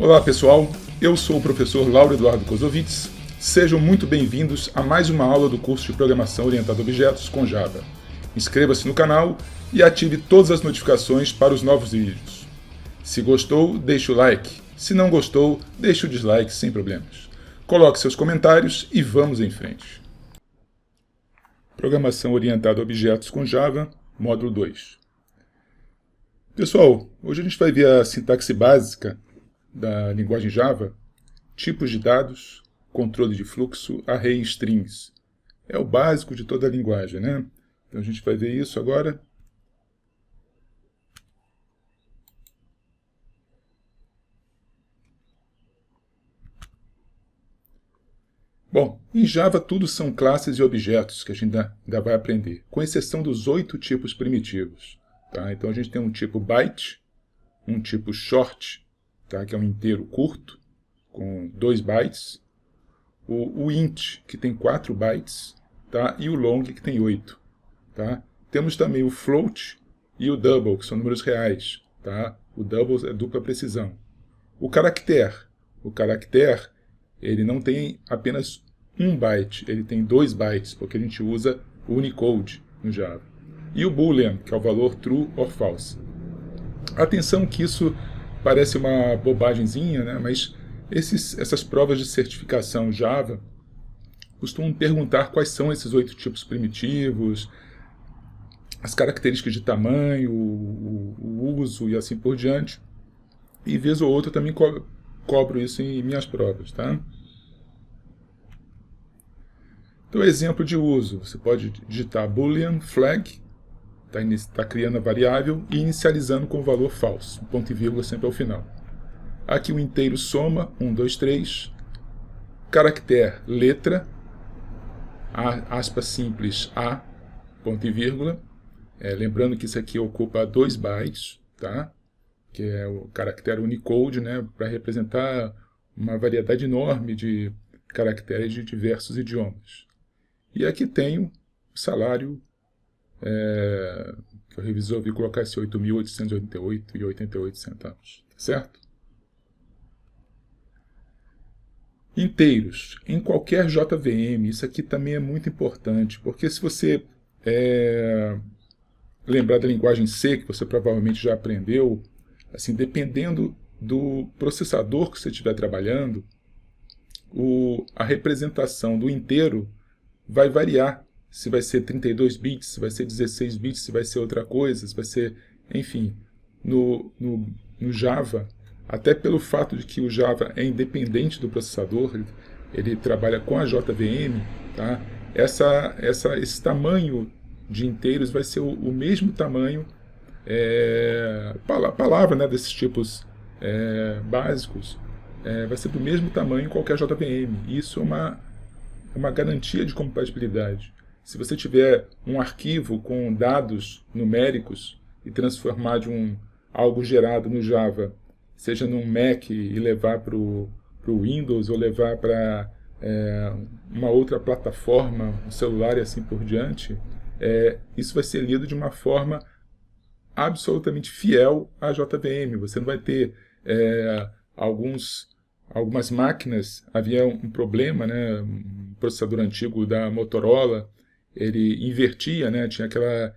Olá pessoal, eu sou o professor Lauro Eduardo Kozovitz. Sejam muito bem-vindos a mais uma aula do curso de Programação Orientada a Objetos com Java. Inscreva-se no canal e ative todas as notificações para os novos vídeos. Se gostou, deixe o like. Se não gostou, deixe o dislike sem problemas. Coloque seus comentários e vamos em frente. Programação Orientada a Objetos com Java, módulo 2. Pessoal, hoje a gente vai ver a sintaxe básica da linguagem Java, tipos de dados, controle de fluxo, array e strings. É o básico de toda a linguagem, né? Então a gente vai ver isso agora. Bom, em Java tudo são classes e objetos que a gente ainda vai aprender, com exceção dos 8 tipos primitivos. Tá? Então a gente tem um tipo byte, um tipo short, tá? Que é um inteiro curto, com 2 bytes, o int, que tem 4 bytes, tá? E o long, que tem 8. Tá? Temos também o float e o double, que são números reais. Tá? O double é dupla precisão. O caractere, ele não tem apenas 1 byte, ele tem 2 bytes, porque a gente usa o Unicode no Java. E o boolean, que é o valor true or false. Atenção que isso parece uma bobagemzinha, né? Mas essas provas de certificação Java costumam perguntar quais são esses 8 tipos primitivos, as características de tamanho, o uso e assim por diante. E vez ou outra também cobro isso em minhas provas, tá? Então, exemplo de uso, você pode digitar boolean flag, está criando a variável e inicializando com o valor falso, ponto e vírgula sempre ao final. Aqui o inteiro soma, 1, 2, 3, caractere letra, aspas simples A, ponto e vírgula, lembrando que isso aqui ocupa 2 bytes, tá? Que é o caractere Unicode, né, para representar uma variedade enorme de caracteres de diversos idiomas. E aqui tenho o salário, que eu resolvi colocar esse 8.888,88 centavos, certo? Inteiros. Em qualquer JVM, isso aqui também é muito importante, porque se você lembrar da linguagem C, que você provavelmente já aprendeu, assim, dependendo do processador que você estiver trabalhando, a representação do inteiro vai variar. Se vai ser 32 bits, se vai ser 16 bits, se vai ser outra coisa, se vai ser... Enfim, no Java, até pelo fato de que o Java é independente do processador, ele trabalha com a JVM, tá? Esse tamanho de inteiros vai ser o mesmo tamanho, palavra, né, desses tipos básicos, vai ser do mesmo tamanho em qualquer JVM. Isso é uma garantia de compatibilidade. Se você tiver um arquivo com dados numéricos e transformar de algo gerado no Java, seja num Mac e levar para o Windows ou levar para uma outra plataforma, um celular e assim por diante, isso vai ser lido de uma forma absolutamente fiel à JVM. Você não vai ter algumas máquinas, havia um problema, né, um processador antigo da Motorola, ele invertia, né, tinha aquela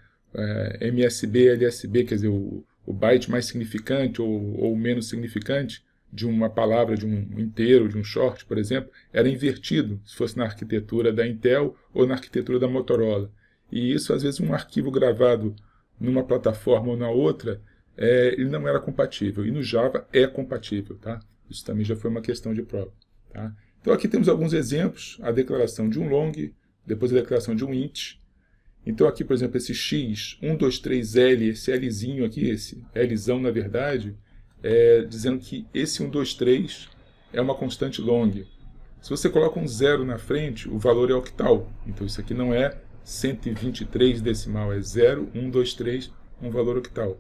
MSB, LSB, quer dizer, o byte mais significante ou menos significante de uma palavra, de um inteiro, de um short, por exemplo, era invertido, se fosse na arquitetura da Intel ou na arquitetura da Motorola. E isso, às vezes, um arquivo gravado numa plataforma ou na outra, ele não era compatível. E no Java é compatível, tá? Isso também já foi uma questão de prova. Tá? Então aqui temos alguns exemplos, a declaração de um long, depois a declaração de um int. Então aqui, por exemplo, esse x, 1, 2, 3, L, esse Lzinho aqui, esse Lzão na verdade, dizendo que esse 1, 2, 3 é uma constante long. Se você coloca um 0 na frente, o valor é octal. Então isso aqui não é 123 decimal, é 0, 1, 2, 3, um valor octal.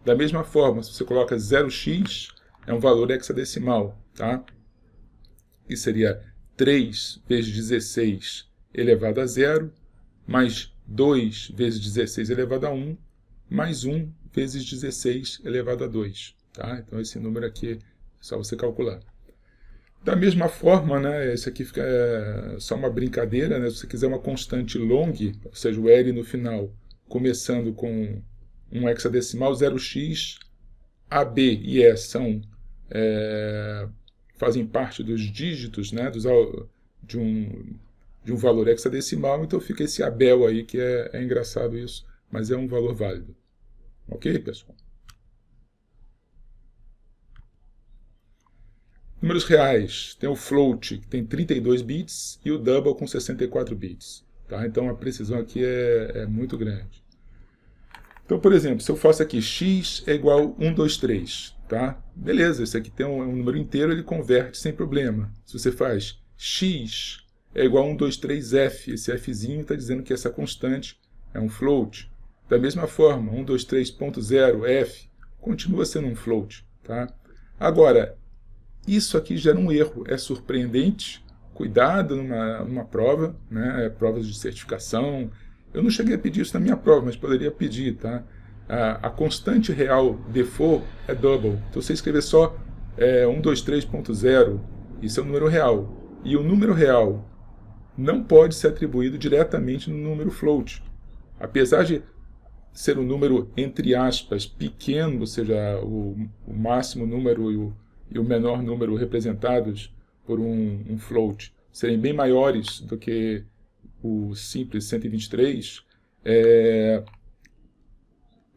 Da mesma forma, se você coloca 0x, é um valor hexadecimal, tá? Que seria 3 vezes 16 elevado a 0, mais 2 vezes 16 elevado a 1, mais 1 vezes 16 elevado a 2. Tá? Então esse número aqui só você calcular. Da mesma forma, né, esse aqui fica só uma brincadeira, né, se você quiser uma constante long, ou seja, o L no final, começando com um hexadecimal, 0x, A, B e E fazem parte dos dígitos, né, de um valor hexadecimal, então fica esse Abel aí, que é engraçado isso, mas é um valor válido. Ok, pessoal? Números reais, tem o float, que tem 32 bits, e o double com 64 bits. Tá? Então a precisão aqui é muito grande. Então, por exemplo, se eu faço aqui x é igual a 1, 2, 3, tá? Beleza, esse aqui tem um número inteiro, ele converte sem problema. Se você faz x é igual a 1, 2, 3, f, esse fzinho está dizendo que essa constante é um float. Da mesma forma, 1, 2, 3.0, f, continua sendo um float, tá? Agora, isso aqui gera um erro, é surpreendente, cuidado numa prova, né? Provas de certificação. Eu não cheguei a pedir isso na minha prova, mas poderia pedir, tá? A constante real default é double. Então você escrever só 123.0, isso é um número real. E o número real não pode ser atribuído diretamente no número float. Apesar de ser um número, entre aspas, pequeno, ou seja, o máximo número e o menor número representados por um float serem bem maiores do que o simples 123,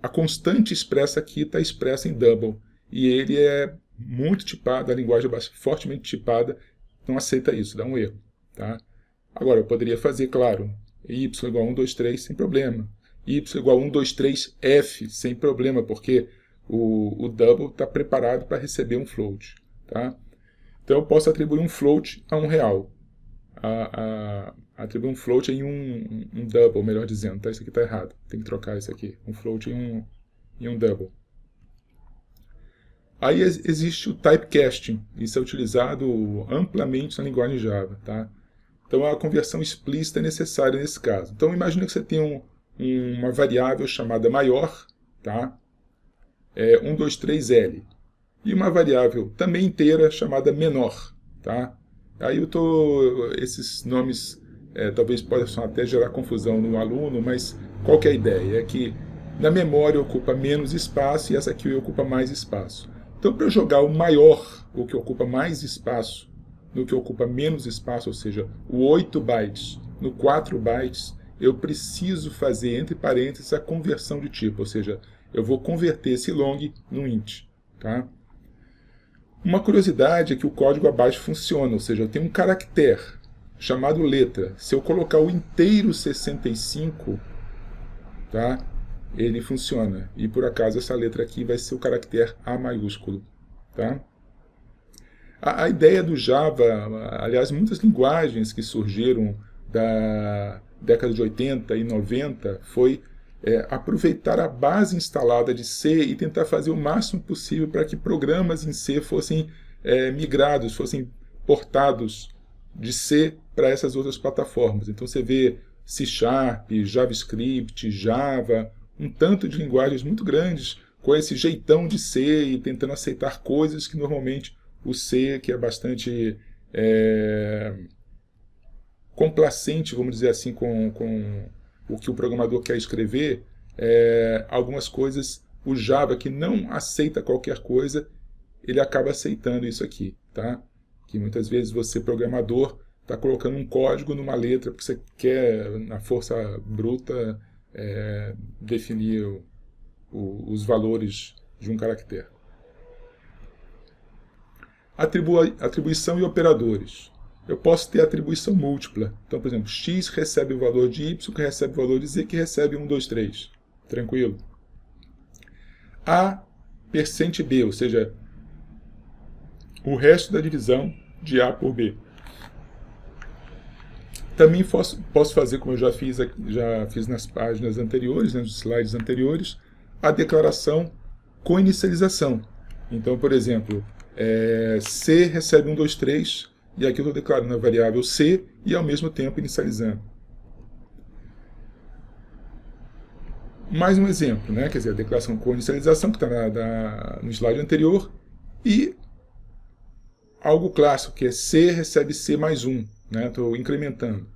a constante expressa aqui está expressa em double. E ele é muito tipado, a linguagem é fortemente tipada, não aceita isso, dá um erro. Tá? Agora, eu poderia fazer, claro, y igual a 1, 2, 3, sem problema. Y igual a 1, 2, 3, f, sem problema, porque o double está preparado para receber um float. Tá? Então, eu posso atribuir um float a um real. Atribuir um float em um double, melhor dizendo. Tá? Isso aqui está errado. Tem que trocar isso aqui. Um float em um double. Aí existe o typecasting. Isso é utilizado amplamente na linguagem Java. Tá? Então a conversão explícita é necessária nesse caso. Então imagine que você tem uma variável chamada maior, tá? 123L. E uma variável também inteira chamada menor. Tá? Aí esses nomes talvez possam até gerar confusão no aluno, mas qual que é a ideia? É que na memória ocupa menos espaço e essa aqui ocupa mais espaço. Então, para eu jogar o maior, o que ocupa mais espaço, no que ocupa menos espaço, ou seja, o 8 bytes no 4 bytes, eu preciso fazer, entre parênteses, a conversão de tipo, ou seja, eu vou converter esse long num int. Tá? Uma curiosidade é que o código abaixo funciona, ou seja, eu tenho um caractere chamado letra. Se eu colocar o inteiro 65, tá? Ele funciona. E por acaso essa letra aqui vai ser o caractere A maiúsculo. Tá? A ideia do Java, aliás, muitas linguagens que surgiram da década de 80 e 90 foi aproveitar a base instalada de C e tentar fazer o máximo possível para que programas em C fossem migrados, fossem portados de C para essas outras plataformas. Então você vê C#, JavaScript, Java, um tanto de linguagens muito grandes com esse jeitão de C e tentando aceitar coisas que normalmente o C, que é bastante complacente, vamos dizer assim, com o que o programador quer escrever, algumas coisas, o Java, que não aceita qualquer coisa, ele acaba aceitando isso aqui. Tá? Que muitas vezes você, programador, está colocando um código numa letra porque você quer, na força bruta, definir os valores de um caractere. Atribuição e operadores. Eu posso ter atribuição múltipla. Então, por exemplo, x recebe o valor de y, que recebe o valor de z, que recebe 1, 2, 3. Tranquilo? A %b, ou seja, o resto da divisão de A por B. Também posso fazer, como eu já fiz nas páginas anteriores, nos slides anteriores, a declaração com inicialização. Então, por exemplo, C recebe 1, 2, 3, e aqui eu estou declarando a variável C e ao mesmo tempo inicializando. Mais um exemplo, né? Quer dizer, a declaração com inicialização, que está no slide anterior, e algo clássico, que é C recebe C mais 1, né? Estou incrementando.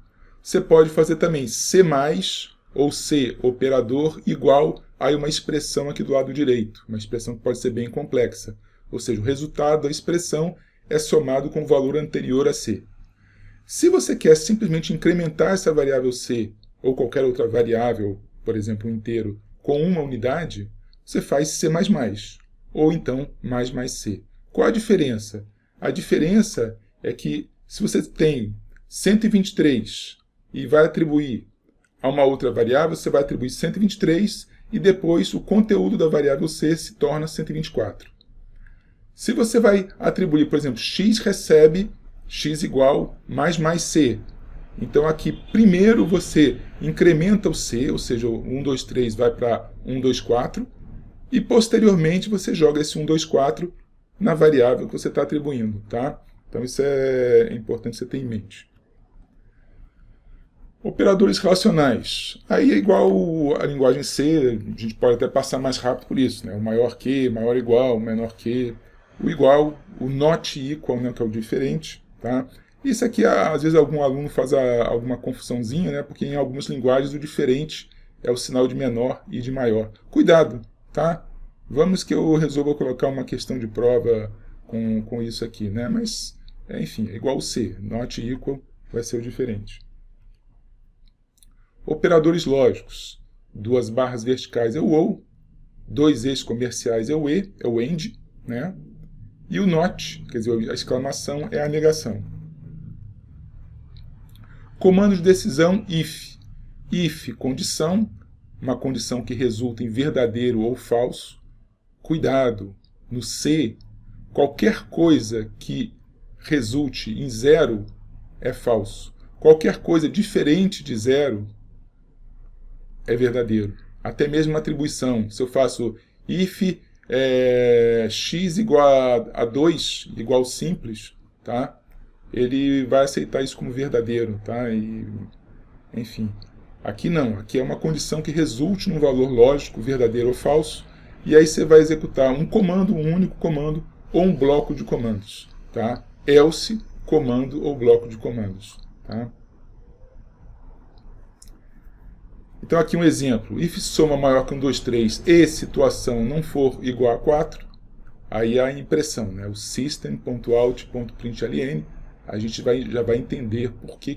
Você pode fazer também C mais ou C operador igual a uma expressão aqui do lado direito, uma expressão que pode ser bem complexa. Ou seja, o resultado da expressão é somado com o valor anterior a C. Se você quer simplesmente incrementar essa variável C ou qualquer outra variável, por exemplo, um inteiro, com uma unidade, você faz C++, ou então mais C. Qual a diferença? A diferença é que se você tem 123 e vai atribuir a uma outra variável, você vai atribuir 123 e depois o conteúdo da variável C se torna 124. Se você vai atribuir, por exemplo, x recebe x igual mais C. Então aqui primeiro você incrementa o C, ou seja, o 1, 2, 3 vai para 1, 2, 4, e posteriormente você joga esse 1, 2, 4 na variável que você está atribuindo, tá? Então isso é importante você ter em mente. Operadores relacionais. Aí é igual a linguagem C, a gente pode até passar mais rápido por isso, né? O maior que, maior igual, o menor que, o igual, o not equal, né, que é o diferente, tá? Isso aqui, às vezes, algum aluno faz alguma confusãozinha, né? Porque em algumas linguagens o diferente é o sinal de menor e de maior. Cuidado, tá? Vamos que eu resolva colocar uma questão de prova com isso aqui, né? Mas, enfim, é igual o C. Not equal vai ser o diferente. Operadores lógicos. 2 barras verticais é o OU, 2 e's comerciais é o E, é o AND, né? E o NOT, quer dizer, a exclamação, é a negação. Comando de decisão if. If, condição, uma condição que resulta em verdadeiro ou falso. Cuidado, no C, qualquer coisa que resulte em zero é falso. Qualquer coisa diferente de zero é verdadeiro. Até mesmo na atribuição. Se eu faço if x igual a 2, igual simples, tá? Ele vai aceitar isso como verdadeiro, tá? E, enfim, aqui não. Aqui é uma condição que resulte num valor lógico, verdadeiro ou falso, e aí você vai executar um comando, um único comando, ou um bloco de comandos, tá? Else, comando ou bloco de comandos, tá? Então aqui um exemplo, if soma maior que 1, 2, 3 e situação não for igual a 4, aí a impressão, né? O system.out.println, a gente já vai entender por que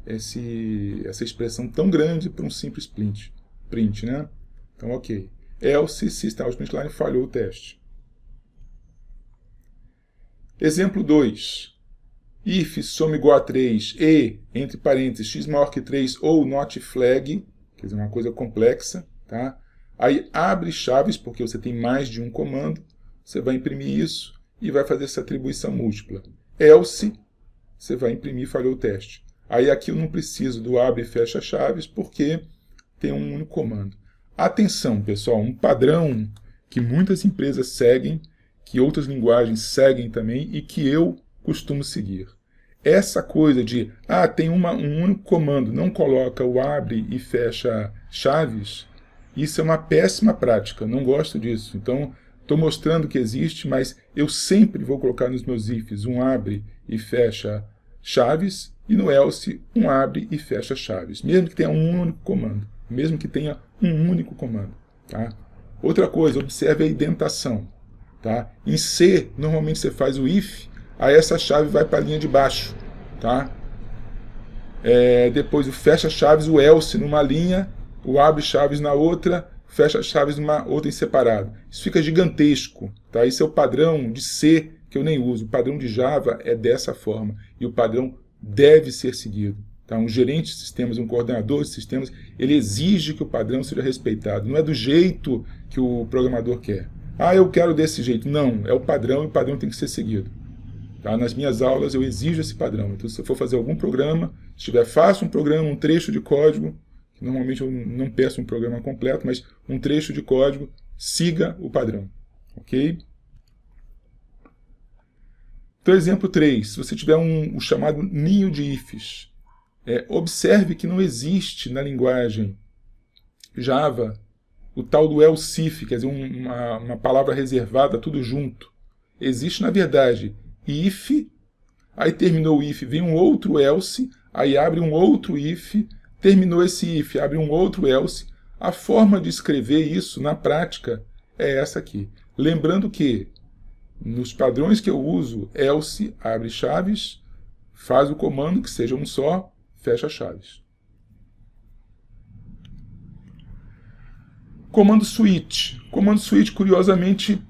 essa expressão tão grande para um simples print, né? Então ok, else system.out.println falhou o teste. Exemplo 2. If soma igual a 3 e, entre parênteses, x maior que 3 ou not flag, quer dizer, uma coisa complexa, tá? Aí abre chaves, porque você tem mais de um comando, você vai imprimir isso e vai fazer essa atribuição múltipla. Else, você vai imprimir e falhou o teste. Aí aqui eu não preciso do abre e fecha chaves, porque tem um único comando. Atenção, pessoal, um padrão que muitas empresas seguem, que outras linguagens seguem também e que eu costumo seguir. Essa coisa de, tem um único comando, não coloca o abre e fecha chaves, isso é uma péssima prática, não gosto disso. Então, estou mostrando que existe, mas eu sempre vou colocar nos meus ifs um abre e fecha chaves, e no else um abre e fecha chaves, mesmo que tenha um único comando. Tá? Outra coisa, observe a indentação. Tá? Em C, normalmente você faz o if, aí essa chave vai para a linha de baixo, tá? Depois o fecha chaves, o else numa linha, o abre chaves na outra, fecha chaves numa outra em separado. Isso fica gigantesco, tá? Esse é o padrão de C que eu nem uso. O padrão de Java é dessa forma e o padrão deve ser seguido. Tá? Um gerente de sistemas, um coordenador de sistemas, ele exige que o padrão seja respeitado. Não é do jeito que o programador quer. Eu quero desse jeito. Não, é o padrão e o padrão tem que ser seguido. Tá? Nas minhas aulas eu exijo esse padrão. Então, se eu for fazer algum programa, se tiver, faça um programa, um trecho de código, que normalmente eu não peço um programa completo, mas um trecho de código, siga o padrão. Ok? Então, exemplo 3. Se você tiver o chamado ninho de ifs, observe que não existe na linguagem Java o tal do else if, quer dizer, uma palavra reservada, tudo junto. Existe, na verdade, if, aí terminou o if, vem um outro else, aí abre um outro if, terminou esse if, abre um outro else. A forma de escrever isso na prática é essa aqui. Lembrando que nos padrões que eu uso, else abre chaves, faz o comando que seja um só, fecha chaves. Comando switch. Comando switch, curiosamente,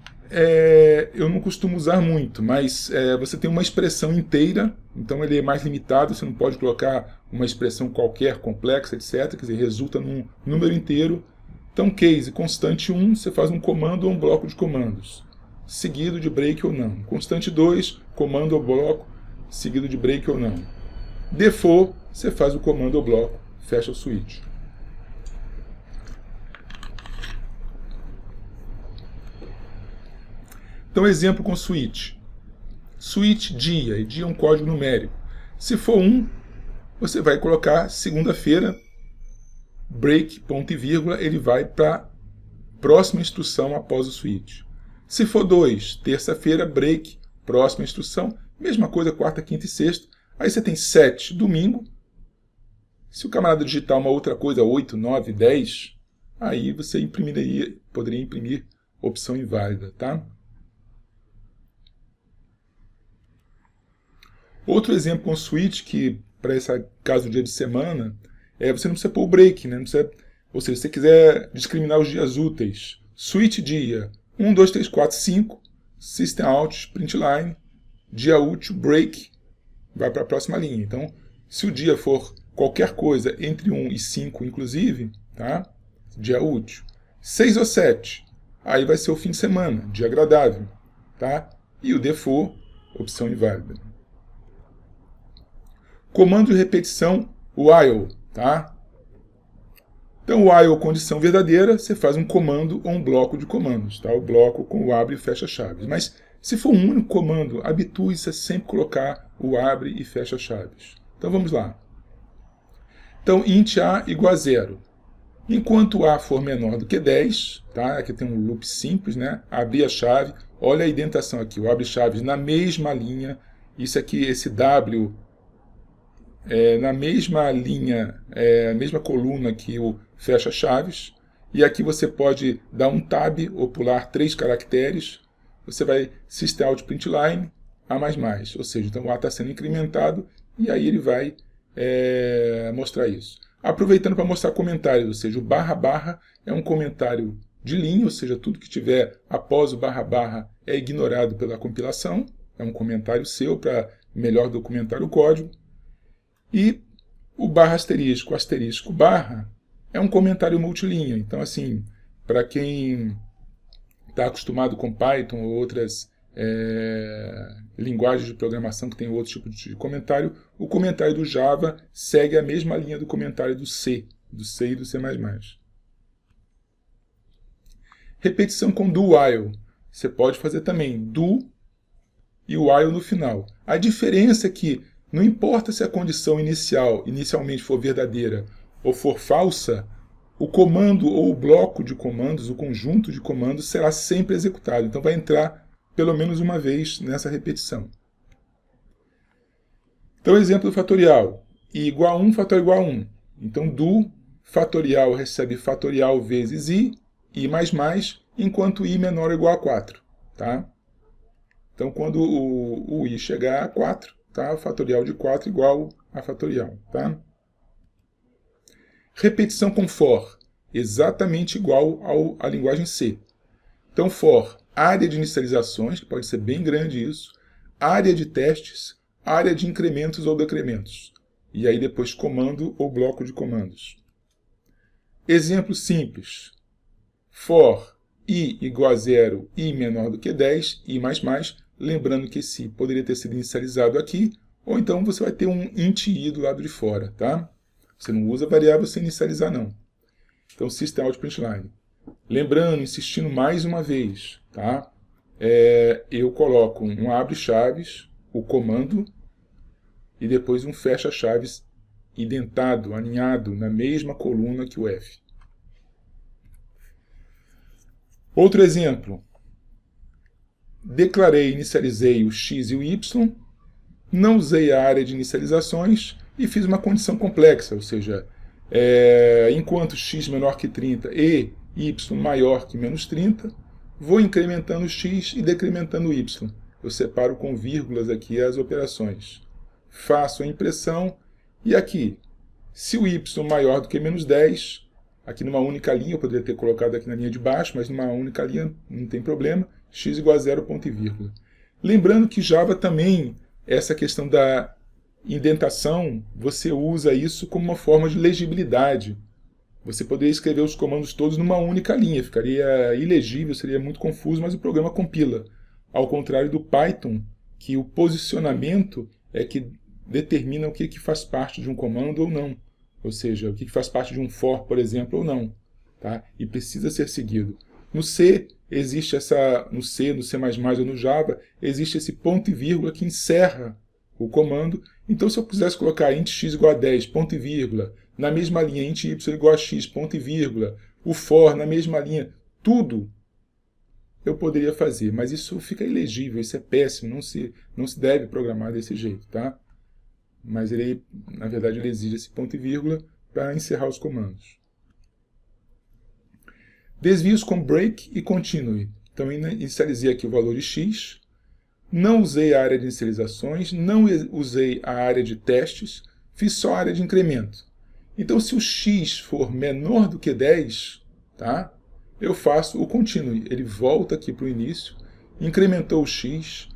eu não costumo usar muito, mas você tem uma expressão inteira, então ele é mais limitado, você não pode colocar uma expressão qualquer, complexa, etc. Quer dizer, resulta num número inteiro. Então, case, constante 1, você faz um comando ou um bloco de comandos, seguido de break ou não. Constante 2, comando ou bloco, seguido de break ou não. Default, você faz o comando ou bloco, fecha o switch. Então, exemplo com switch. Switch dia, e dia é um código numérico. Se for 1, você vai colocar segunda-feira, break, ponto e vírgula, ele vai para a próxima instrução após o switch. Se for 2, terça-feira, break, próxima instrução, mesma coisa, quarta, quinta e sexta. Aí você tem 7, domingo. Se o camarada digitar uma outra coisa, 8, 9, 10, aí você poderia imprimir opção inválida, tá? Outro exemplo com switch, que para esse caso do dia de semana, você não precisa pôr o break, né? Não precisa, ou seja, se você quiser discriminar os dias úteis, switch dia 1, 2, 3, 4, 5, system out, println, dia útil, break, vai para a próxima linha. Então, se o dia for qualquer coisa entre 1 e 5, inclusive, tá? Dia útil. 6 ou 7, aí vai ser o fim de semana, dia agradável, tá? E o default, opção inválida. Comando de repetição, while, tá? Então, while, condição verdadeira, você faz um comando ou um bloco de comandos, tá? O bloco com o abre e fecha chaves. Mas, se for um único comando, habitue-se a sempre colocar o abre e fecha chaves. Então, vamos lá. Então, int a igual a 0. Enquanto a for menor do que 10, tá? Aqui tem um loop simples, né? Abrir a chave, olha a indentação aqui, o abre chaves na mesma linha, isso aqui, esse W, na mesma linha, a mesma coluna que o fecha chaves, e aqui você pode dar um tab ou pular 3 caracteres, você vai system out println a++, ou seja, então o A está sendo incrementado, e aí ele vai mostrar isso. Aproveitando para mostrar comentários, ou seja, o // é um comentário de linha, ou seja, tudo que tiver após o // é ignorado pela compilação, é um comentário seu para melhor documentar o código. E o /*, asterisco, barra, é um comentário multilinha. Então, assim, para quem está acostumado com Python ou outras linguagens de programação que tem outro tipo de comentário, o comentário do Java segue a mesma linha do comentário do C e do C++. Repetição com do while. Você pode fazer também do e while no final. A diferença é que não importa se a condição inicialmente for verdadeira ou for falsa, o comando ou o bloco de comandos, o conjunto de comandos, será sempre executado. Então vai entrar pelo menos uma vez nessa repetição. Então, exemplo do fatorial. I igual a 1, fatorial igual a 1. Então, do fatorial recebe fatorial vezes i, enquanto i menor ou igual a 4. Tá? Então, quando o i chegar a 4, tá? Fatorial de 4 igual a fatorial. Tá? Repetição com for, exatamente igual à linguagem C. Então, for, área de inicializações, que pode ser bem grande isso, área de testes, área de incrementos ou decrementos. E aí depois comando ou bloco de comandos. Exemplo simples. For i igual a 0, i menor do que 10, i++, lembrando que esse poderia ter sido inicializado aqui, ou então você vai ter um int i do lado de fora, tá? Você não usa variável sem inicializar, não. Então, system out println. Lembrando, insistindo mais uma vez, tá? Eu coloco um abre chaves, o comando, e depois um fecha chaves indentado, aninhado na mesma coluna que o F. Outro exemplo. declarei, inicializei o x e o y, não usei a área de inicializações e fiz uma condição complexa, ou seja, enquanto x menor que 30 e y maior que menos 30, vou incrementando x e decrementando y. Eu separo com vírgulas aqui as operações. Faço a impressão e aqui, se o y maior do que menos 10, aqui numa única linha, eu poderia ter colocado aqui na linha de baixo, mas numa única linha não tem problema, x igual a 0, ponto e vírgula. Lembrando que Java também, essa questão da indentação, você usa isso como uma forma de legibilidade. Você poderia escrever os comandos todos numa única linha, ficaria ilegível, seria muito confuso, mas o programa compila. Ao contrário do Python, que o posicionamento é que determina o que faz parte de um comando ou não. Ou seja, o que faz parte de um for, por exemplo, ou não. Tá? E precisa ser seguido. No C, existe no C ou no Java, existe esse ponto e vírgula que encerra o comando. Então, se eu quisesse colocar int x igual a 10, ponto e vírgula, na mesma linha, int y igual a x, ponto e vírgula, o for na mesma linha, tudo eu poderia fazer. Mas isso fica ilegível, isso é péssimo, não se deve programar desse jeito. Tá? Mas ele, na verdade, ele exige esse ponto e vírgula para encerrar os comandos. Desvios com break e continue. Então, inicializei aqui o valor de x, não usei a área de inicializações, não usei a área de testes, fiz só a área de incremento. Então, se o x for menor do que 10, tá? Eu faço o continue. Ele volta aqui para o início, incrementou o x,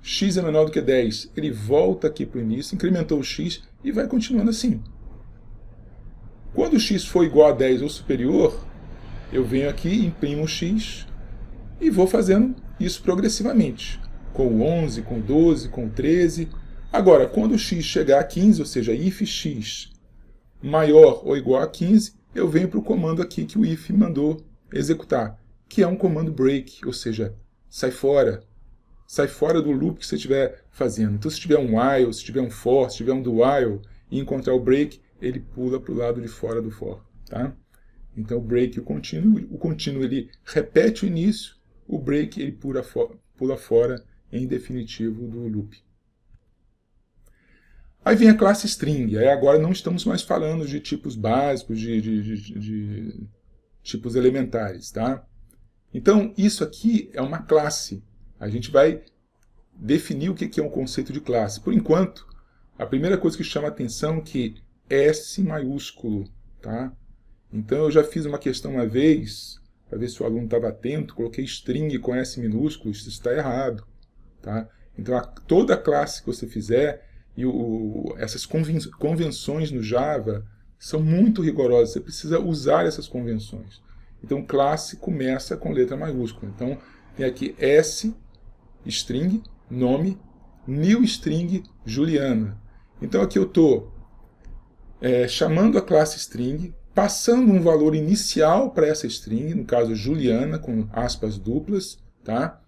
x é menor do que 10, ele volta aqui para o início, incrementou o x e vai continuando assim. Quando o x for igual a 10 ou superior, eu venho aqui, imprimo o x e vou fazendo isso progressivamente. Com o 11, com o 12, com o 13. Agora, quando o x chegar a 15, ou seja, if x maior ou igual a 15, eu venho para o comando aqui que o if mandou executar, que é um comando break, ou seja, sai fora. Sai fora do loop que você estiver fazendo. Então, se tiver um while, se tiver um for, se tiver um do while e encontrar o break, ele pula para o lado de fora do for. Tá? Então, o break e o contínuo ele repete o início, o break ele pula fora em definitivo do loop. Aí vem a classe string. Aí agora não estamos mais falando de tipos básicos, de tipos elementares. Tá? Então, isso aqui é uma classe. A gente vai definir o que é um conceito de classe. Por enquanto, a primeira coisa que chama a atenção é que S maiúsculo. Tá? Então, eu já fiz uma questão uma vez, para ver se o aluno estava atento, coloquei string com S minúsculo, isso está errado. Tá? Então, toda classe que você fizer, e essas convenções no Java são muito rigorosas, você precisa usar essas convenções. Então, classe começa com letra maiúscula. Então, tem aqui S, string, nome, new string, Juliana. Então, aqui eu estou chamando a classe string, passando um valor inicial para essa string, no caso Juliana, com aspas duplas, tá?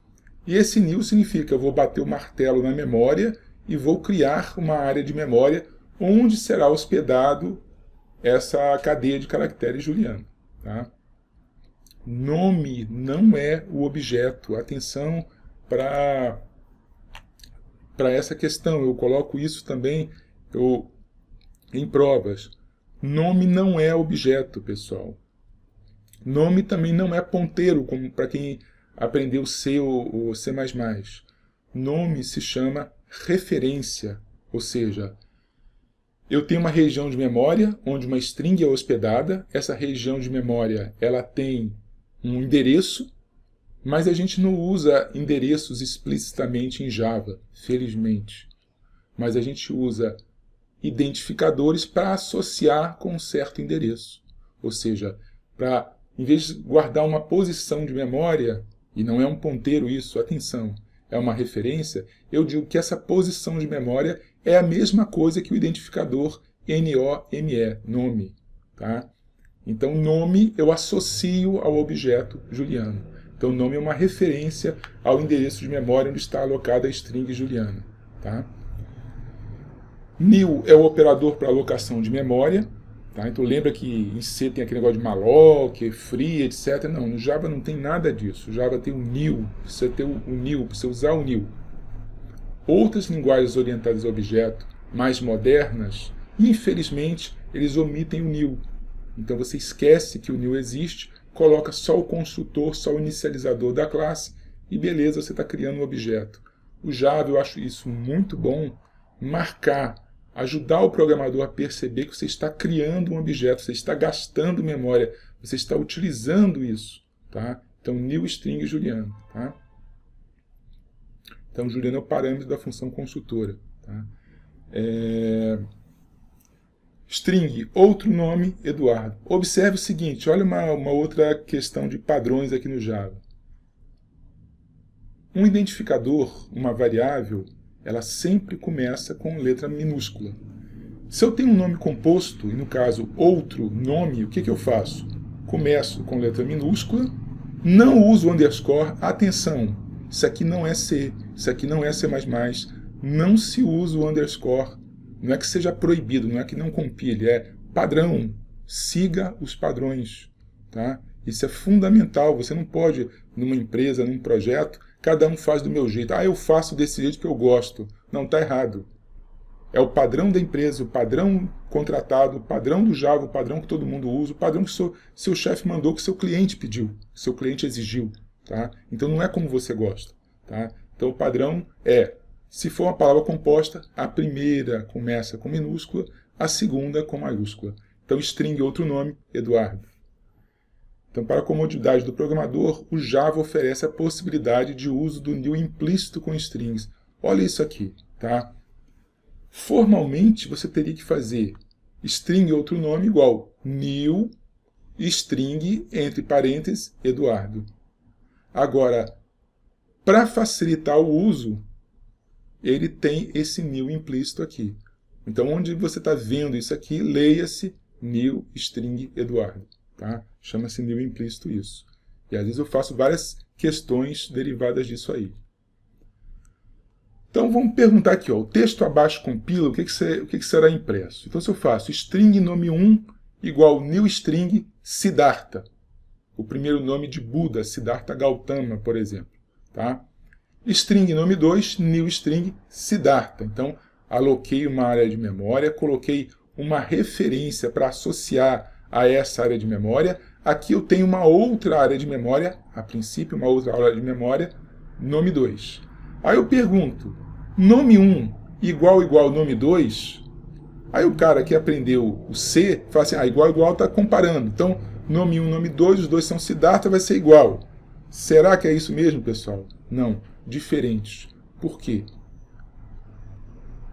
E esse new significa que eu vou bater o martelo na memória e vou criar uma área de memória onde será hospedado essa cadeia de caracteres Juliana. Tá? Nome não é o objeto. Atenção para essa questão. Eu coloco isso também em provas. Nome não é objeto, pessoal. Nome também não é ponteiro, como para quem aprendeu C ou C++. Nome se chama referência, ou seja, eu tenho uma região de memória onde uma string é hospedada. Essa região de memória ela tem um endereço, mas a gente não usa endereços explicitamente em Java, felizmente. Mas a gente usa identificadores para associar com um certo endereço. Ou seja, em vez de guardar uma posição de memória, e não é um ponteiro isso, atenção, é uma referência, eu digo que essa posição de memória é a mesma coisa que o identificador NOME, nome. Tá? Então, nome eu associo ao objeto Juliano. Então, nome é uma referência ao endereço de memória onde está alocada a string Juliana. Tá? New é o operador para alocação de memória. Tá? Então lembra que em C tem aquele negócio de malloc, free, etc. Não, no Java não tem nada disso. O Java tem o nil, precisa ter o nil, precisa usar o nil. Outras linguagens orientadas a objeto, mais modernas, infelizmente, eles omitem o nil. Então você esquece que o nil existe, coloca só o construtor, só o inicializador da classe, e beleza, você está criando um objeto. O Java, eu acho isso muito bom, marcar, ajudar o programador a perceber que você está criando um objeto, você está gastando memória, você está utilizando isso. Tá? Então, new string Juliano. Tá? Então, Juliano é o parâmetro da função construtora. Tá? String, outro nome, Eduardo. Observe o seguinte, olha uma outra questão de padrões aqui no Java. Um identificador, uma variável, ela sempre começa com letra minúscula. Se eu tenho um nome composto, e no caso outro nome, o que eu faço? Começo com letra minúscula, não uso underscore, atenção, isso aqui não é C, isso aqui não é C++, não se usa o underscore, não é que seja proibido, não é que não compile, é padrão, siga os padrões. Tá? Isso é fundamental, você não pode, numa empresa, num projeto, cada um faz do meu jeito. Ah, eu faço desse jeito que eu gosto. Não, está errado. É o padrão da empresa, o padrão contratado, o padrão do Java, o padrão que todo mundo usa, o padrão que seu chefe mandou, que seu cliente pediu, que seu cliente exigiu. Tá? Então não é como você gosta. Tá? Então o padrão é, se for uma palavra composta, a primeira começa com minúscula, a segunda com maiúscula. Então string, outro nome, Eduardo. Então, para a comodidade do programador, o Java oferece a possibilidade de uso do nil implícito com strings. Olha isso aqui. Tá? Formalmente, você teria que fazer string outro nome igual new string, entre parênteses, Eduardo. Agora, para facilitar o uso, ele tem esse nil implícito aqui. Então, onde você está vendo isso aqui, leia-se new string Eduardo. Tá? Chama-se nil implícito isso. E às vezes eu faço várias questões derivadas disso aí. Então vamos perguntar aqui, ó, o texto abaixo compila, o que será impresso? Então se eu faço string nome 1 igual new string Siddhartha, o primeiro nome de Buda, Siddhartha Gautama, por exemplo. Tá? String nome 2, new string Siddhartha. Então aloquei uma área de memória, coloquei uma referência para associar a essa área de memória. Aqui eu tenho uma outra área de memória, a princípio uma outra área de memória, nome 2. Aí eu pergunto, nome 1 igual nome 2? Aí o cara que aprendeu o C fala assim, igual está comparando. Então, nome 1 e nome 2, os dois são Siddhartha, vai ser igual. Será que é isso mesmo, pessoal? Não, diferentes. Por quê?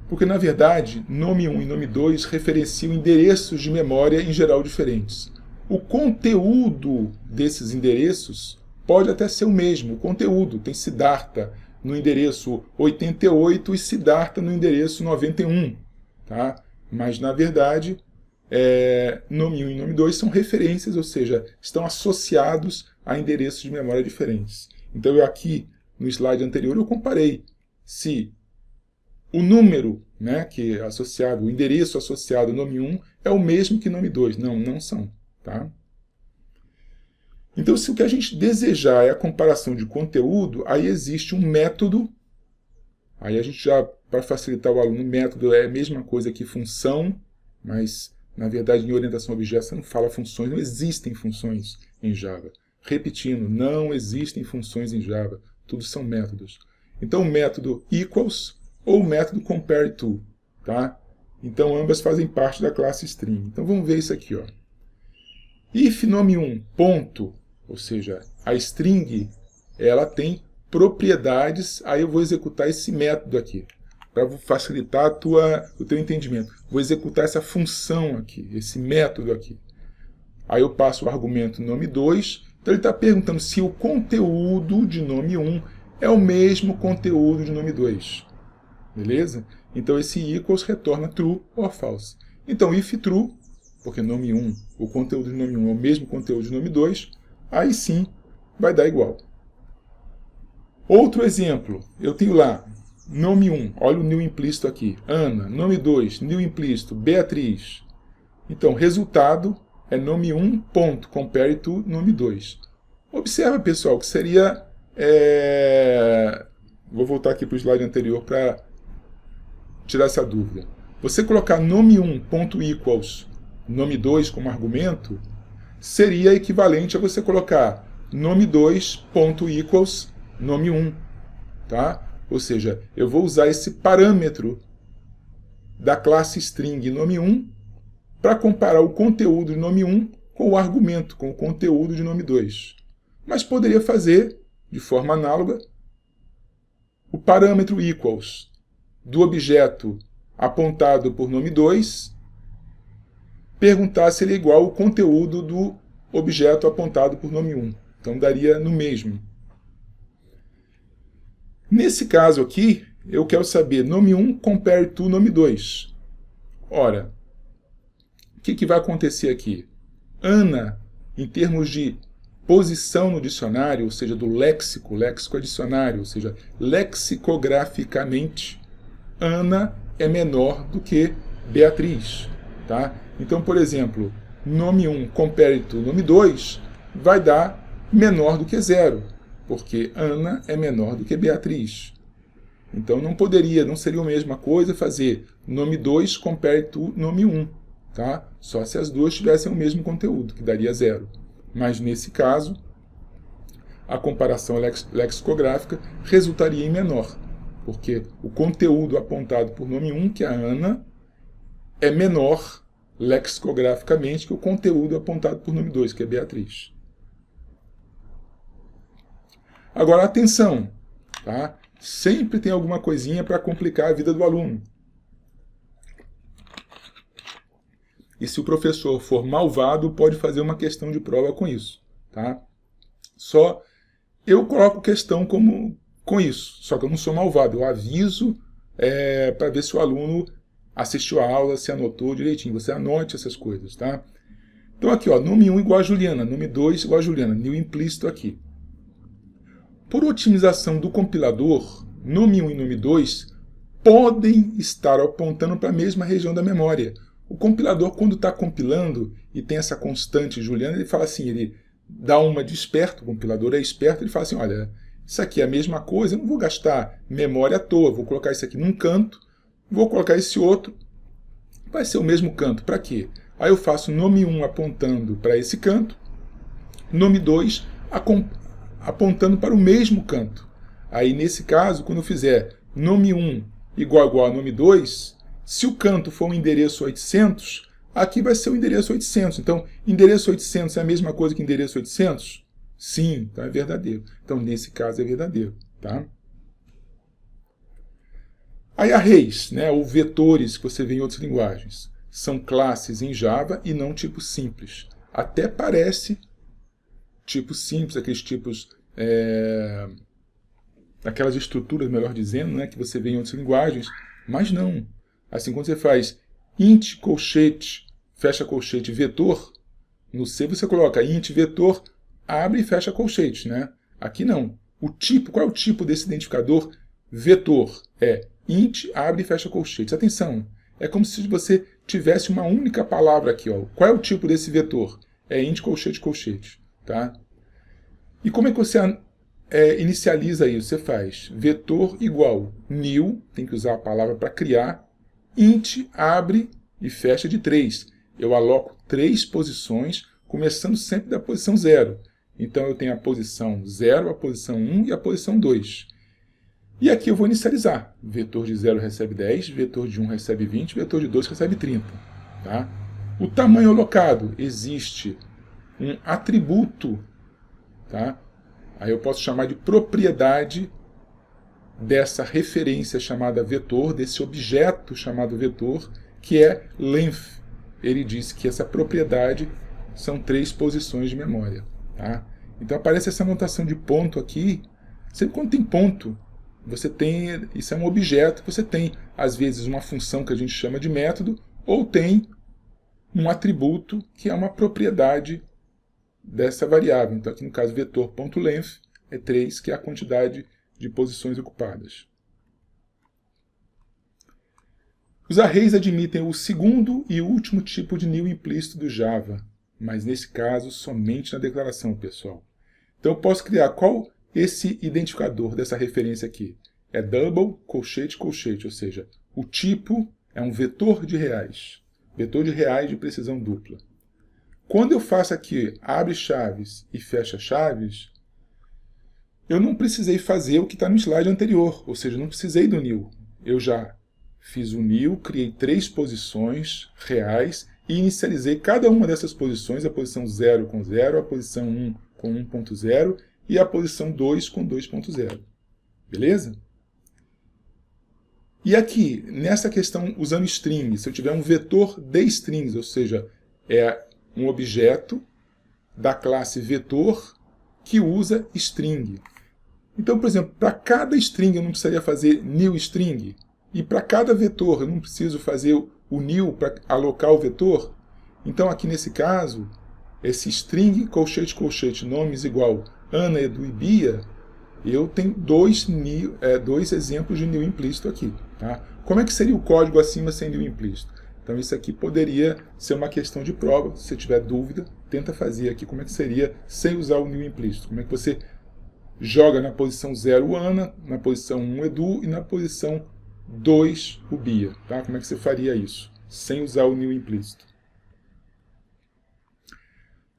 Porque, na verdade, nome 1 e nome 2 referenciam endereços de memória em geral diferentes. O conteúdo desses endereços pode até ser o mesmo. O conteúdo tem Siddhartha no endereço 88 e Siddhartha no endereço 91. Tá? Mas, na verdade, nome 1 e nome 2 são referências, ou seja, estão associados a endereços de memória diferentes. Então, eu aqui, no slide anterior, eu comparei se o número, né, que é associado, o endereço associado ao nome 1 é o mesmo que nome 2. Não, não são. Tá? Então, se o que a gente desejar é a comparação de conteúdo, aí existe um método. Aí a gente já, para facilitar o aluno, método é a mesma coisa que função, mas, na verdade, em orientação a objetos você não fala funções, não existem funções em Java. Repetindo, não existem funções em Java, tudo são métodos. Então, o método equals ou o método compareTo, tá? Então, ambas fazem parte da classe string. Então, vamos ver isso aqui, ó. If nome 1, ponto, ou seja, a string, ela tem propriedades, aí eu vou executar esse método aqui, para facilitar o teu entendimento. Vou executar essa função aqui, esse método aqui. Aí eu passo o argumento nome 2, então ele está perguntando se o conteúdo de nome 1 é o mesmo conteúdo de nome 2. Beleza? Então esse equals retorna true ou false. Então if true, porque nome 1, o conteúdo de nome 1 é o mesmo conteúdo de nome 2, aí sim vai dar igual. Outro exemplo, eu tenho lá, nome 1, olha o new implícito aqui, Ana, nome 2, new implícito, Beatriz. Então, resultado é nome1 ponto compare to nome2. Observa, pessoal, que seria... Vou voltar aqui para o slide anterior para tirar essa dúvida. Você colocar nome1 ponto equals nome2 como argumento seria equivalente a você colocar nome2 ponto equals nome1. Tá? Ou seja, eu vou usar esse parâmetro da classe string nome1 para comparar o conteúdo de nome1 com o argumento, com o conteúdo de nome2. Mas poderia fazer, de forma análoga, o parâmetro equals do objeto apontado por nome2, perguntar se ele é igual ao conteúdo do objeto apontado por nome1. Então daria no mesmo. Nesse caso aqui, eu quero saber nome1 compare to nome2. Ora, o que vai acontecer aqui? Ana, em termos de posição no dicionário, ou seja, do léxico, léxico é dicionário, ou seja, lexicograficamente, Ana é menor do que Beatriz. Tá? Então, por exemplo, nome1 compare to nome2 vai dar menor do que 0, porque Ana é menor do que Beatriz. Então não seria a mesma coisa fazer nome2 compare to nome1. Tá? Só se as duas tivessem o mesmo conteúdo, que daria 0. Mas nesse caso, a comparação lexicográfica resultaria em menor, porque o conteúdo apontado por nome1, que é a Ana, é menor lexicograficamente que o conteúdo apontado por nome2, que é Beatriz. Agora, atenção, tá? Sempre tem alguma coisinha para complicar a vida do aluno. E se o professor for malvado, pode fazer uma questão de prova com isso. Tá? Só eu coloco questão com isso, só que eu não sou malvado. Eu aviso para ver se o aluno assistiu a aula, se anotou direitinho. Você anote essas coisas. Tá? Então aqui, ó, nome 1 igual a Juliana, nome 2 igual a Juliana, new implícito aqui. Por otimização do compilador, nome 1 e nome 2 podem estar apontando para a mesma região da memória. O compilador, quando está compilando e tem essa constante Juliana, ele fala assim, ele dá uma de esperto, o compilador é esperto, ele fala assim, olha, isso aqui é a mesma coisa, eu não vou gastar memória à toa, vou colocar isso aqui num canto, vou colocar esse outro, vai ser o mesmo canto, para quê? Aí eu faço nome 1 apontando para esse canto, nome 2 apontando para o mesmo canto. Aí nesse caso, quando eu fizer nome 1 igual a nome 2, se o canto for um endereço 800, aqui vai ser o endereço 800. Então, endereço 800 é a mesma coisa que endereço 800? Sim, então é verdadeiro. Então, nesse caso, é verdadeiro. Tá? Aí, arrays, né, ou vetores que você vê em outras linguagens, são classes em Java e não tipos simples. Até parece tipo simples, aqueles tipos... aquelas estruturas, melhor dizendo, né, que você vê em outras linguagens, mas não. Assim, quando você faz int, colchete, fecha colchete, vetor, no C você coloca int, vetor, abre e fecha colchete. Né? Aqui não. O tipo, qual é o tipo desse identificador? Vetor. É int, abre e fecha colchetes. Atenção, é como se você tivesse uma única palavra aqui. Ó. Qual é o tipo desse vetor? É int, colchete, colchete. Tá? E como é que você inicializa isso? Você faz vetor igual new, tem que usar a palavra para criar, int abre e fecha de 3. Eu aloco 3 posições, começando sempre da posição 0. Então eu tenho a posição 0, a posição 1 e a posição 2. E aqui eu vou inicializar. Vetor de 0 recebe 10, vetor de 1 recebe 20, vetor de 2 recebe 30. Tá? O tamanho alocado, existe um atributo, tá? Aí eu posso chamar de propriedade dessa referência chamada vetor, desse objeto chamado vetor, que é length. Ele diz que essa propriedade são 3 posições de memória. Tá? Então aparece essa notação de ponto aqui. Sempre quando tem ponto, você tem, isso é um objeto, você tem às vezes uma função que a gente chama de método, ou tem um atributo que é uma propriedade dessa variável. Então aqui no caso vetor.length é 3, que é a quantidade de posições ocupadas. Os arrays admitem o segundo e último tipo de nil implícito do Java, mas nesse caso somente na declaração, pessoal. Então eu posso criar qual esse identificador dessa referência aqui? É double, colchete, colchete, ou seja, o tipo é um vetor de reais de precisão dupla. Quando eu faço aqui abre chaves e fecha chaves, eu não precisei fazer o que está no slide anterior, ou seja, não precisei do nil. Eu já fiz o nil, criei 3 posições reais e inicializei cada uma dessas posições, a posição 0 com 0, a posição 1 com 1.0 e a posição 2 com 2.0. Beleza? E aqui, nessa questão, usando string, se eu tiver um vetor de strings, ou seja, é um objeto da classe vetor que usa string. Então, por exemplo, para cada string eu não precisaria fazer new string, e para cada vetor eu não preciso fazer o new para alocar o vetor. Então, aqui nesse caso, esse string, colchete, colchete, nomes igual Ana, Edu e Bia, eu tenho dois exemplos de new implícito aqui. Tá? Como é que seria o código acima sem new implícito? Então isso aqui poderia ser uma questão de prova. Se você tiver dúvida, tenta fazer aqui como é que seria sem usar o new implícito. Como é que você joga na posição 0 o Ana, na posição 1 o Edu e na posição 2 o Bia. Tá? Como é que você faria isso sem usar o new implícito?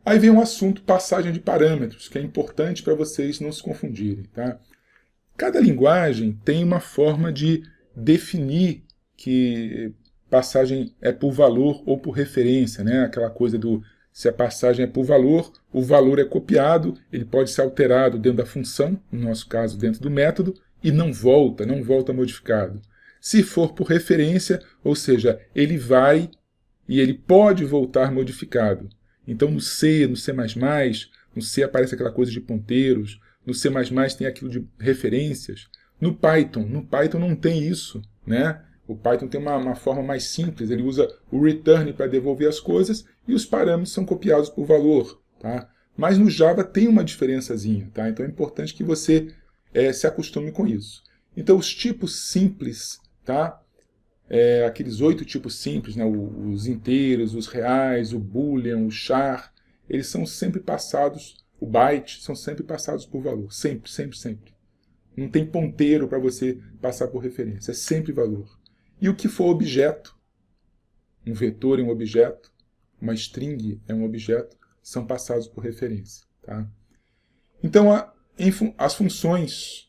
Aí vem um assunto, passagem de parâmetros, que é importante para vocês não se confundirem. Tá? Cada linguagem tem uma forma de definir que passagem é por valor ou por referência, né? Aquela coisa do se a passagem é por valor, o valor é copiado, ele pode ser alterado dentro da função, no nosso caso dentro do método, e não volta modificado. Se for por referência, ou seja, ele vai e ele pode voltar modificado. Então no C, no C++, no C aparece aquela coisa de ponteiros, no C++ tem aquilo de referências. No Python não tem isso, né? O Python tem uma forma mais simples, ele usa o return para devolver as coisas e os parâmetros são copiados por valor. Tá? Mas no Java tem uma diferençazinha, tá? Então é importante que você se acostume com isso. Então os tipos simples, tá? Aqueles 8 tipos simples, né? Os inteiros, os reais, o boolean, o char, eles são sempre passados, o byte, são sempre passados por valor, sempre, sempre, sempre. Não tem ponteiro para você passar por referência, é sempre valor. E o que for objeto, um vetor é um objeto, uma string é um objeto, são passados por referência. Tá? Então, as funções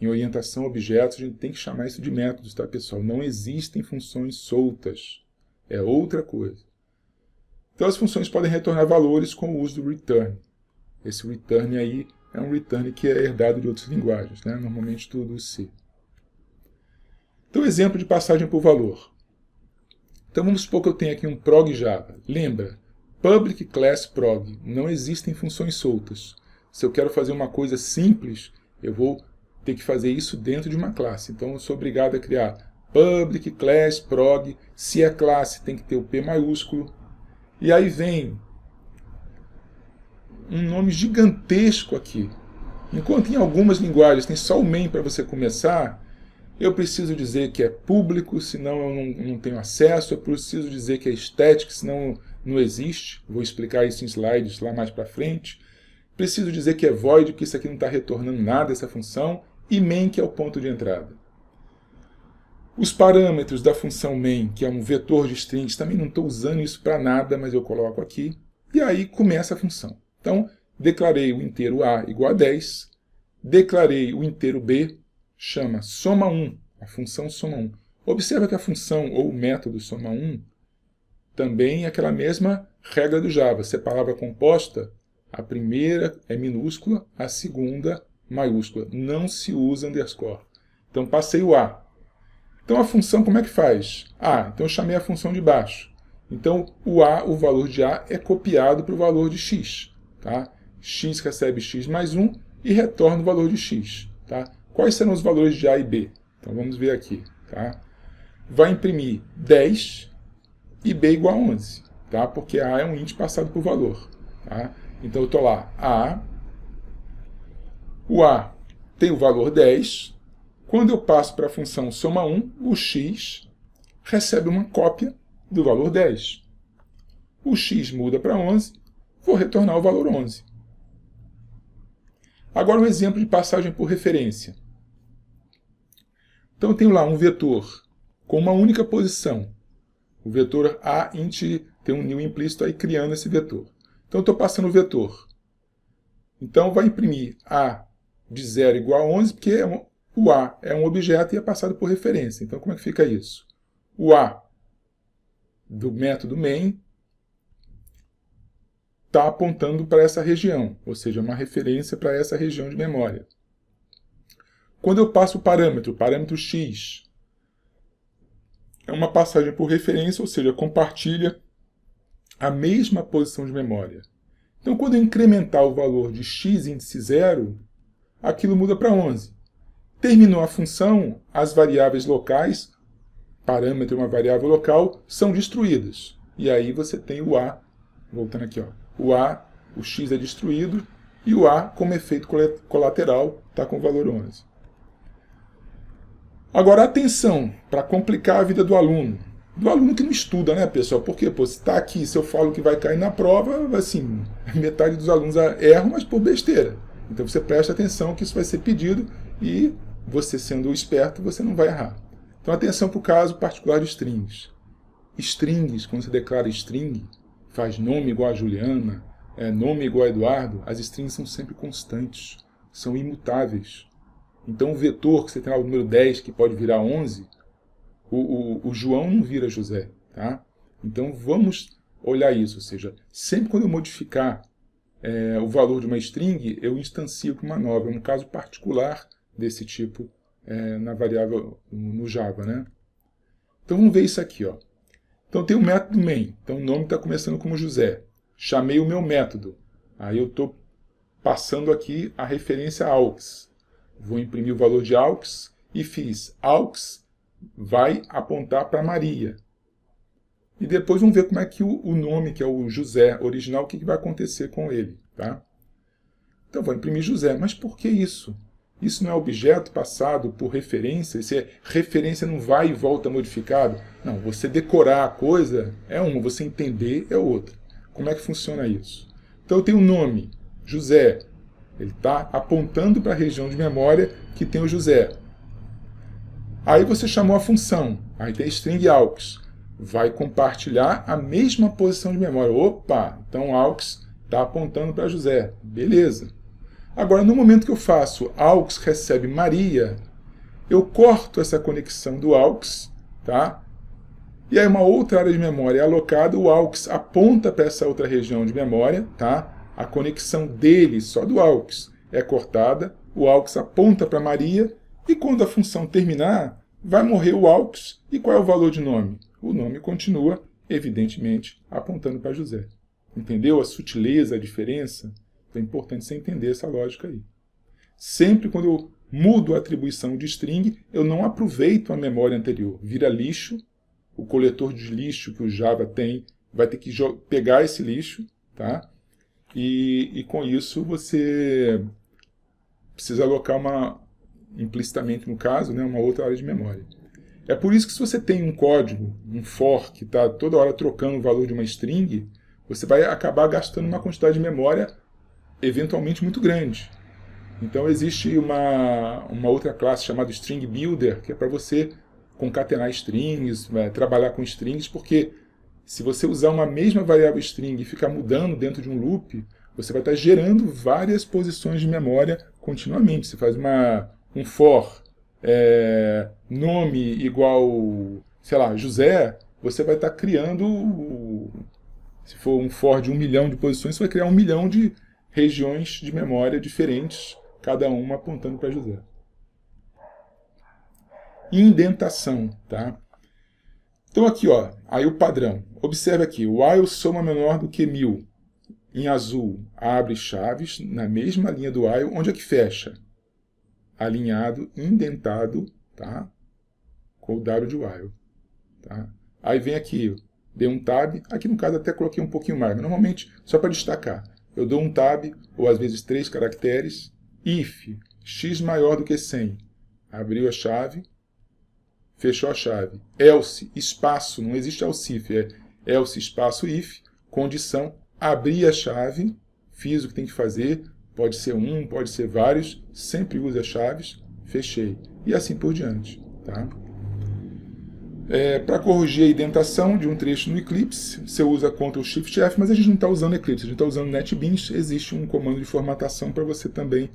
em orientação a objetos, a gente tem que chamar isso de métodos, tá, pessoal? Não existem funções soltas, é outra coisa. Então, as funções podem retornar valores com o uso do return. Esse return aí é um return que é herdado de outras linguagens, né? Normalmente tudo C. Então, exemplo de passagem por valor. Então, vamos supor que eu tenho aqui um prog Java. Lembra, public class prog, não existem funções soltas. Se eu quero fazer uma coisa simples, eu vou ter que fazer isso dentro de uma classe. Então, eu sou obrigado a criar public class prog. Se é classe, tem que ter o P maiúsculo. E aí vem um nome gigantesco aqui. Enquanto em algumas linguagens tem só o main para você começar, eu preciso dizer que é público, senão eu não tenho acesso. Eu preciso dizer que é static, senão não existe. Vou explicar isso em slides lá mais para frente. Preciso dizer que é void, que isso aqui não está retornando nada, essa função. E main, que é o ponto de entrada. Os parâmetros da função main, que é um vetor de strings, também não estou usando isso para nada, mas eu coloco aqui. E aí começa a função. Então, declarei o inteiro A igual a 10. Declarei o inteiro B, chama soma1, a função soma1. Observa que a função ou o método soma1 também é aquela mesma regra do Java. Se é palavra composta, a primeira é minúscula, a segunda maiúscula. Não se usa underscore. Então passei o A. Então a função como é que faz? Então eu chamei a função de baixo. Então o A, o valor de A, é copiado para o valor de x. Tá? X recebe x mais 1 e retorna o valor de x. Tá? Quais serão os valores de A e B? Então vamos ver aqui. Tá? Vai imprimir 10 e B igual a 11. Tá? Porque A é um int passado por valor. Tá? Então eu estou lá, A. O A tem o valor 10. Quando eu passo para a função soma1, o x recebe uma cópia do valor 10. O x muda para 11, vou retornar o valor 11. Agora um exemplo de passagem por referência. Então eu tenho lá um vetor com uma única posição. O vetor a int tem um nil implícito aí criando esse vetor. Então eu estou passando o vetor. Então vai imprimir a de 0 igual a 11, porque o a é um objeto e é passado por referência. Então como é que fica isso? O a do método main está apontando para essa região, ou seja, uma referência para essa região de memória. Quando eu passo o parâmetro x, é uma passagem por referência, ou seja, compartilha a mesma posição de memória. Então, quando eu incrementar o valor de x índice 0, aquilo muda para 11. Terminou a função, as variáveis locais, parâmetro é uma variável local, são destruídas. E aí você tem o a, voltando aqui, ó, o x é destruído, e o a, como efeito colateral, está com o valor 11. Agora, atenção, para complicar a vida do aluno. Do aluno que não estuda, né, pessoal? Porque, se está aqui, se eu falo que vai cair na prova, assim, metade dos alunos erram, mas por besteira. Então você presta atenção que isso vai ser pedido e você, sendo esperto, você não vai errar. Então, atenção para o caso particular de strings. Strings, quando você declara string, faz nome igual a Juliana, nome igual a Eduardo, as strings são sempre constantes, são imutáveis. Então o vetor que você tem lá, o número 10, que pode virar 11, o João não vira José. Tá? Então vamos olhar isso, ou seja, sempre quando eu modificar o valor de uma string, eu instancio para uma nova. É um caso particular desse tipo na variável no Java. Né? Então vamos ver isso aqui. Ó. Então tem o método main, então o nome está começando como José. Chamei o meu método, aí eu estou passando aqui a referência aux. Vou imprimir o valor de aux e fiz aux vai apontar para Maria. E depois vamos ver como é que o nome, que é o José original, o que vai acontecer com ele. Tá? Então vou imprimir José, mas por que isso? Isso não é objeto passado por referência? Se é referência não vai e volta modificado? Não, você decorar a coisa é uma, você entender é outra. Como é que funciona isso? Então eu tenho um nome, José. Ele está apontando para a região de memória que tem o José. Aí você chamou a função, aí tem string aux. Vai compartilhar a mesma posição de memória. Opa, então aux está apontando para José. Beleza. Agora, no momento que eu faço aux recebe Maria, eu corto essa conexão do aux, tá? E aí uma outra área de memória é alocada, o aux aponta para essa outra região de memória, tá? A conexão dele, só do aux, é cortada, o aux aponta para Maria, e quando a função terminar, vai morrer o aux, e qual é o valor de nome? O nome continua, evidentemente, apontando para José. Entendeu a sutileza, a diferença? É importante você entender essa lógica aí. Sempre quando eu mudo a atribuição de string, eu não aproveito a memória anterior. Vira lixo, o coletor de lixo que o Java tem vai ter que pegar esse lixo, tá? E com isso você precisa alocar implicitamente no caso, né, uma outra área de memória. É por isso que se você tem um código, um for, que está toda hora trocando o valor de uma string, você vai acabar gastando uma quantidade de memória eventualmente muito grande. Então existe uma outra classe chamada String Builder, que é para você concatenar strings, trabalhar com strings, porque se você usar uma mesma variável string e ficar mudando dentro de um loop, você vai estar gerando várias posições de memória continuamente. Você faz um for, nome igual, sei lá, José, você vai estar criando, se for um for de 1 milhão de posições, você vai criar 1 milhão de regiões de memória diferentes, cada uma apontando para José. Indentação, tá? Então aqui, ó, aí o padrão. Observe aqui, while soma menor do que 1000. Em azul, abre chaves na mesma linha do while. Onde é que fecha? Alinhado, indentado, tá? Com o W de while. Tá? Aí vem aqui, dei um tab. Aqui no caso até coloquei um pouquinho mais, mas normalmente, só para destacar, eu dou um tab, ou às vezes 3 caracteres. If x maior do que 100. Abriu a chave. fechou a chave. Else, espaço, não existe else if, é else, espaço, if, condição, abri a chave, fiz o que tem que fazer, pode ser um, pode ser vários, sempre use as chaves, fechei. E assim por diante. Tá? Para corrigir a indentação de um trecho no Eclipse, você usa Ctrl Shift F, mas a gente não está usando Eclipse, a gente está usando NetBeans, existe um comando de formatação para você também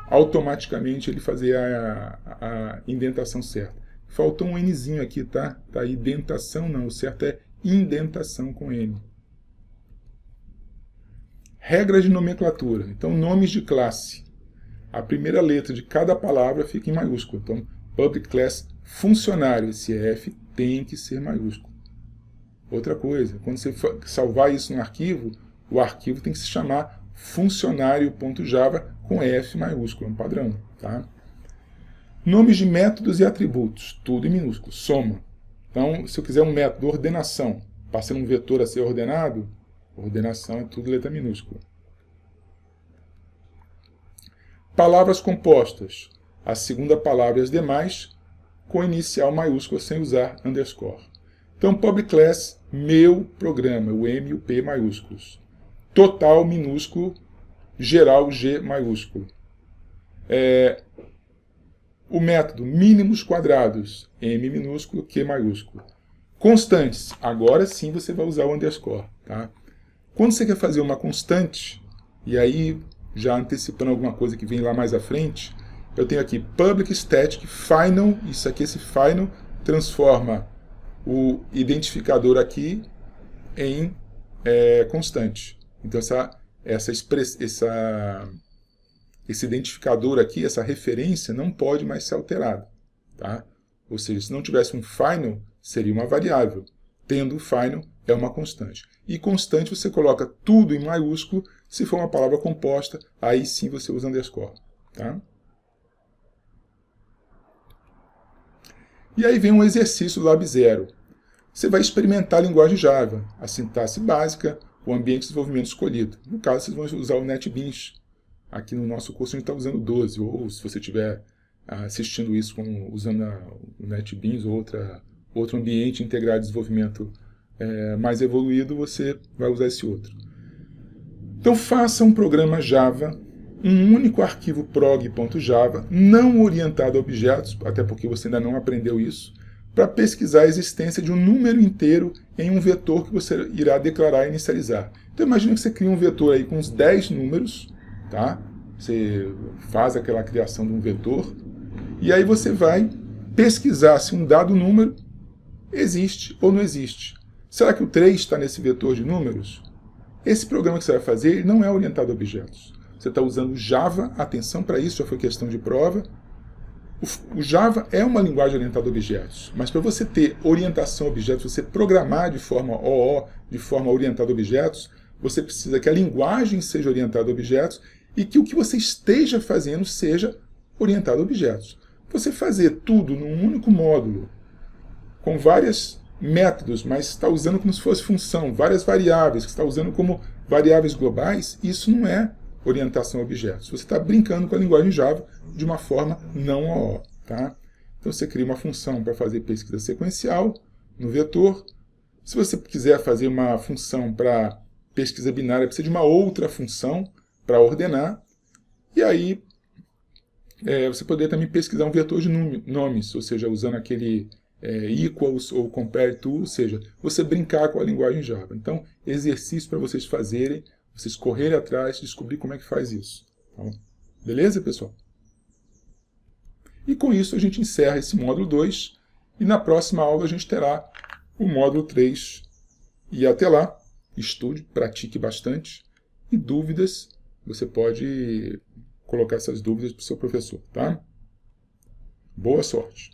automaticamente ele fazer a indentação certa. Faltou um Nzinho aqui, tá? Tá aí, dentação não, o certo é indentação com N. Regras de nomenclatura. Então, nomes de classe. A primeira letra de cada palavra fica em maiúsculo. Então, Public Class Funcionário, esse F tem que ser maiúsculo. Outra coisa, quando você salvar isso no arquivo, o arquivo tem que se chamar funcionário.java com F maiúsculo, é um padrão. Tá? Nomes de métodos e atributos, tudo em minúsculo, soma. Então, se eu quiser um método, ordenação, passando um vetor a ser ordenado, ordenação é tudo letra minúscula. Palavras compostas, a segunda palavra e as demais, com inicial maiúscula sem usar underscore. Então, public class, meu programa, o M e o P maiúsculos. Total minúsculo, geral G maiúsculo. O método mínimos quadrados, M minúsculo, Q maiúsculo. Constantes, agora sim você vai usar o underscore. Tá? Quando você quer fazer uma constante, e aí já antecipando alguma coisa que vem lá mais à frente, eu tenho aqui public static final, isso aqui, esse final, transforma o identificador aqui em constante. Então esse identificador aqui, essa referência, não pode mais ser alterada. Tá? Ou seja, se não tivesse um final, seria uma variável. Tendo o final, é uma constante. E constante você coloca tudo em maiúsculo, se for uma palavra composta, aí sim você usa underscore. Tá? E aí vem um exercício do Lab 0. Você vai experimentar a linguagem Java, a sintaxe básica, o ambiente de desenvolvimento escolhido. No caso, vocês vão usar o NetBeans. Aqui no nosso curso a gente está usando 12, ou se você estiver assistindo isso usando o NetBeans ou outro ambiente integrado de desenvolvimento mais evoluído, você vai usar esse outro. Então faça um programa Java, um único arquivo prog.java, não orientado a objetos, até porque você ainda não aprendeu isso, para pesquisar a existência de um número inteiro em um vetor que você irá declarar e inicializar. Então imagine que você cria um vetor aí com uns 10 números, tá? Você faz aquela criação de um vetor, e aí você vai pesquisar se um dado número existe ou não existe. Será que o 3 está nesse vetor de números? Esse programa que você vai fazer ele não é orientado a objetos. Você está usando Java, atenção para isso, já foi questão de prova. O Java é uma linguagem orientada a objetos, mas para você ter orientação a objetos, você programar de forma OO, de forma orientada a objetos, você precisa que a linguagem seja orientada a objetos e que o que você esteja fazendo seja orientado a objetos. Você fazer tudo num único módulo, com vários métodos, mas está usando como se fosse função, várias variáveis, que está usando como variáveis globais, isso não é orientação a objetos. Você está brincando com a linguagem Java de uma forma não OO. Tá? Então você cria uma função para fazer pesquisa sequencial no vetor. Se você quiser fazer uma função para pesquisa binária, precisa de uma outra função para ordenar. E aí você poderia também pesquisar um vetor de nomes, ou seja, usando aquele equals ou compare to, ou seja, você brincar com a linguagem Java. Então, exercício para vocês fazerem, vocês correrem atrás, descobrir como é que faz isso. Tá? Beleza, pessoal? E com isso a gente encerra esse módulo 2, e na próxima aula a gente terá o módulo 3. E até lá, estude, pratique bastante, e dúvidas, você pode colocar essas dúvidas para o seu professor. Tá? Boa sorte!